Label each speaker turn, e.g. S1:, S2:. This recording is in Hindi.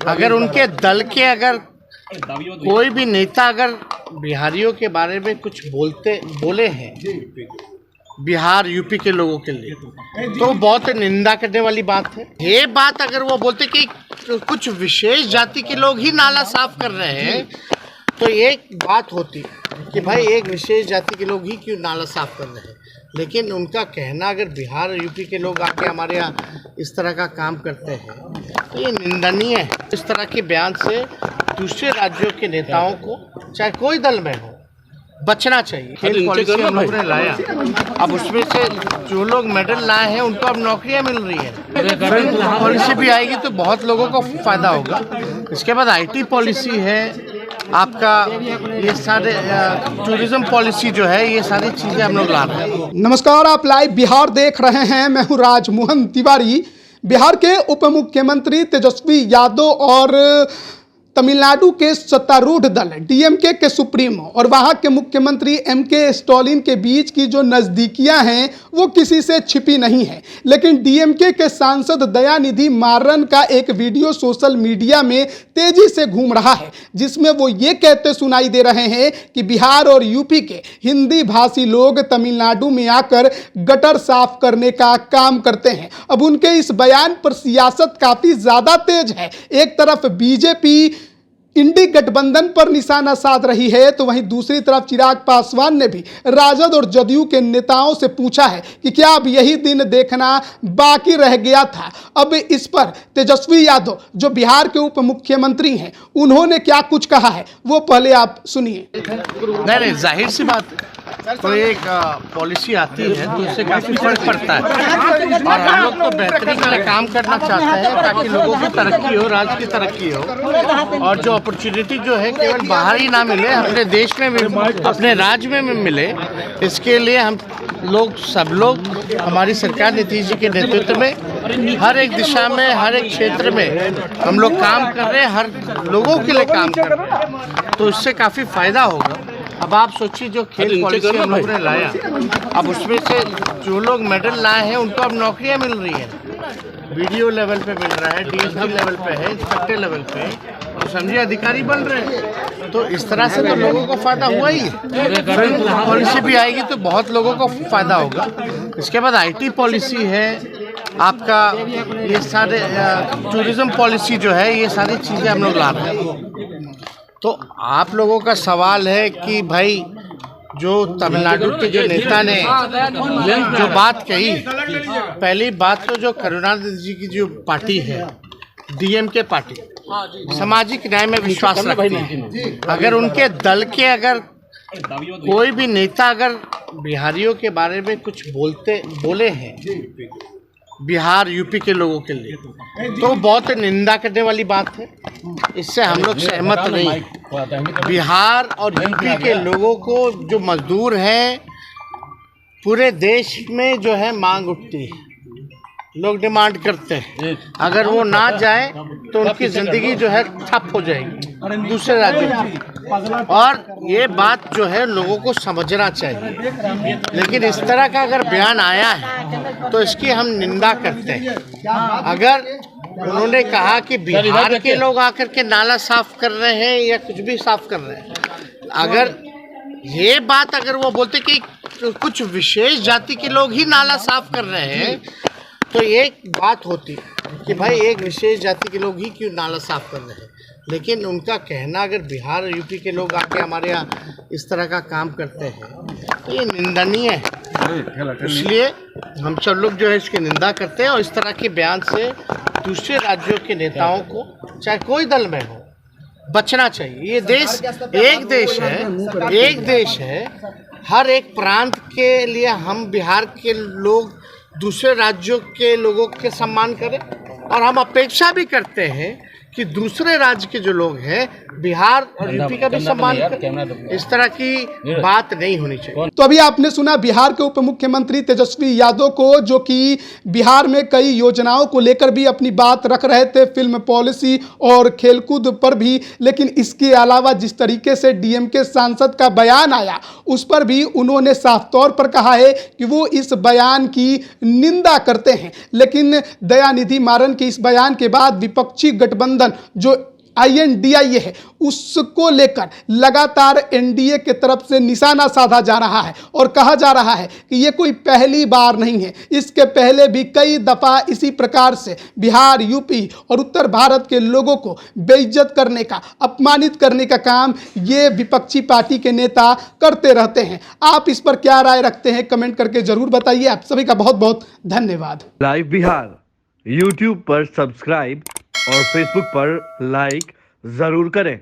S1: अगर उनके दल के अगर कोई भी नेता अगर बिहारियों के बारे में कुछ बोले हैं बिहार यूपी के लोगों के लिए तो बहुत निंदा करने वाली बात है। ये बात अगर वो बोलते कि कुछ विशेष जाति के लोग ही नाला साफ कर रहे हैं तो एक बात होती कि भाई एक विशेष जाति के लोग ही क्यों नाला साफ कर रहे हैं, लेकिन उनका कहना अगर बिहार और यूपी के लोग आके हमारे यहाँ इस तरह का काम करते हैं तो ये निंदनीय है। इस तरह के बयान से दूसरे राज्यों के नेताओं को चाहे कोई दल में हो बचना चाहिए। खेल पॉलिसी हम लोगों ने लाया, अब उसमें से जो लोग मेडल लाए हैं उनको अब नौकरियां मिल रही है। पॉलिसी भी आएगी तो बहुत लोगों को फायदा होगा। इसके बाद आईटी पॉलिसी है आपका, ये सारे टूरिज्म पॉलिसी जो है, ये सारी चीज़ें हम लोग ला रहे हैं।
S2: नमस्कार, आप लाइव बिहार देख रहे हैं। मैं हूँ राजमोहन तिवारी। बिहार के उप मुख्यमंत्री तेजस्वी यादव और तमिलनाडु के सत्तारूढ़ दल डीएमके के सुप्रीमो और वहां के मुख्यमंत्री एमके स्टालिन के बीच की जो नज़दीकियां हैं वो किसी से छिपी नहीं है। लेकिन डीएमके के सांसद दयानिधि मारन का एक वीडियो सोशल मीडिया में तेजी से घूम रहा है, जिसमें वो ये कहते सुनाई दे रहे हैं कि बिहार और यूपी के हिंदी भाषी लोग तमिलनाडु में आकर गटर साफ करने का काम करते हैं। अब उनके इस बयान पर सियासत काफ़ी ज़्यादा तेज है। एक तरफ बीजेपी इंडी गठबंधन पर निशाना साध रही है तो वहीं दूसरी तरफ चिराग पासवान ने भी राजद और जदयू के नेताओं से पूछा है कि क्या अब यही दिन देखना बाकी रह गया था। अब इस पर तेजस्वी यादव जो बिहार के उप मुख्यमंत्री हैं, उन्होंने क्या कुछ कहा है वो पहले आप सुनिए।
S1: नहीं, जाहिर सी बात है, कोई एक पॉलिसी आती है तो उससे काफ़ी फर्क पड़ता है और हम लोग तो बेहतरी के लिए काम करना चाहते हैं ताकि लोगों की तरक्की हो, राज्य की तरक्की हो और जो अपॉर्चुनिटी जो है केवल बाहर ही ना मिले, अपने देश में भी, अपने राज्य में भी मिले। इसके लिए हम लोग सब लोग हमारी सरकार नीतीश जी के नेतृत्व में हर एक दिशा में, हर एक क्षेत्र में हम लोग काम कर रहे हैं, हर लोगों के लिए काम कर रहे हैं, तो इससे काफ़ी फायदा होगा। अब आप सोचिए जो खेल पॉलिसी हम लोगों ने लाया, अब उसमें से जो लोग मेडल लाए हैं उनको अब नौकरियां मिल रही है। वीडियो लेवल पे मिल रहा है, डीएसपी लेवल पे है, इंस्पेक्टर लेवल पे, तो समझिए अधिकारी बन रहे हैं। तो इस तरह से तो लोगों को फायदा हुआ ही है। पॉलिसी भी आएगी तो बहुत लोगों को फायदा होगा। इसके बाद आईटी पॉलिसी है आपका, ये सारे टूरिज्म पॉलिसी जो है, ये सारी चीज़ें हम लोग ला रहे हैं। तो आप लोगों का सवाल है कि भाई जो तमिलनाडु के जो नेता ने जो बात कही, पहली बात तो जो करुणानिधि जी की जो पार्टी है डीएमके पार्टी सामाजिक न्याय में विश्वास रखती है। अगर उनके दल के अगर कोई भी नेता अगर बिहारियों के बारे में कुछ बोले हैं बिहार यूपी के लोगों के लिए तो बहुत निंदा करने वाली बात है। इससे हम लोग सहमत नहीं। बिहार और यूपी के लोगों को जो मजदूर हैं पूरे देश में जो है मांग उठती है, लोग डिमांड करते हैं। अगर वो ना जाए तो उनकी ज़िंदगी जो है ठप हो जाएगी दूसरे राज्यों में, और ये बात जो है लोगों को समझना चाहिए। लेकिन इस तरह का अगर बयान आया है तो इसकी हम निंदा करते हैं। अगर उन्होंने कहा कि बिहार के लोग आकर के नाला साफ कर रहे हैं या कुछ भी साफ कर रहे हैं, अगर ये बात अगर वो बोलते कि कुछ विशेष जाति के लोग ही नाला साफ कर रहे हैं तो एक बात होती कि भाई एक विशेष जाति के लोग ही क्यों नाला साफ कर रहे हैं, लेकिन उनका कहना अगर बिहार और यूपी के लोग आके हमारे यहाँ इस तरह का काम करते हैं तो ये निंदनीय है। इसलिए हम सब लोग जो है इसकी निंदा करते हैं और इस तरह के बयान से दूसरे राज्यों के नेताओं को चाहे कोई दल में हो बचना चाहिए। ये देश एक देश है, हर एक प्रांत के लिए हम बिहार के लोग दूसरे राज्यों के लोगों के सम्मान करें और हम अपेक्षा भी करते हैं कि दूसरे राज्य के जो लोग हैं बिहार और यूपी का भी सम्मान करें। इस तरह की बात नहीं होनी चाहिए।
S2: तो अभी आपने सुना बिहार के उप मुख्यमंत्री तेजस्वी यादव को, जो कि बिहार में कई योजनाओं को लेकर भी अपनी बात रख रहे थे, फिल्म पॉलिसी और खेलकूद पर भी। लेकिन इसके अलावा जिस तरीके से डीएमके सांसद का बयान आया उस पर भी उन्होंने साफ तौर पर कहा है कि वो इस बयान की निंदा करते हैं। लेकिन दयानिधि मारन के इस बयान के बाद विपक्षी गठबंधन गठबंधन जो INDIA है उसको लेकर लगातार NDA के तरफ से निशाना साधा जा रहा है और कहा जा रहा है कि ये कोई पहली बार नहीं है, इसके पहले भी कई दफ़ा इसी प्रकार से बिहार, यूपी और उत्तर भारत के लोगों को बेइज्जत करने का, अपमानित करने का काम ये विपक्षी पार्टी के नेता करते रहते हैं। आप इस पर क्या राय रखते हैं कमेंट करके जरूर बताइए। आप सभी का बहुत बहुत धन्यवाद।
S3: लाइव बिहार YouTube पर सब्सक्राइब और Facebook पर लाइक जरूर करें।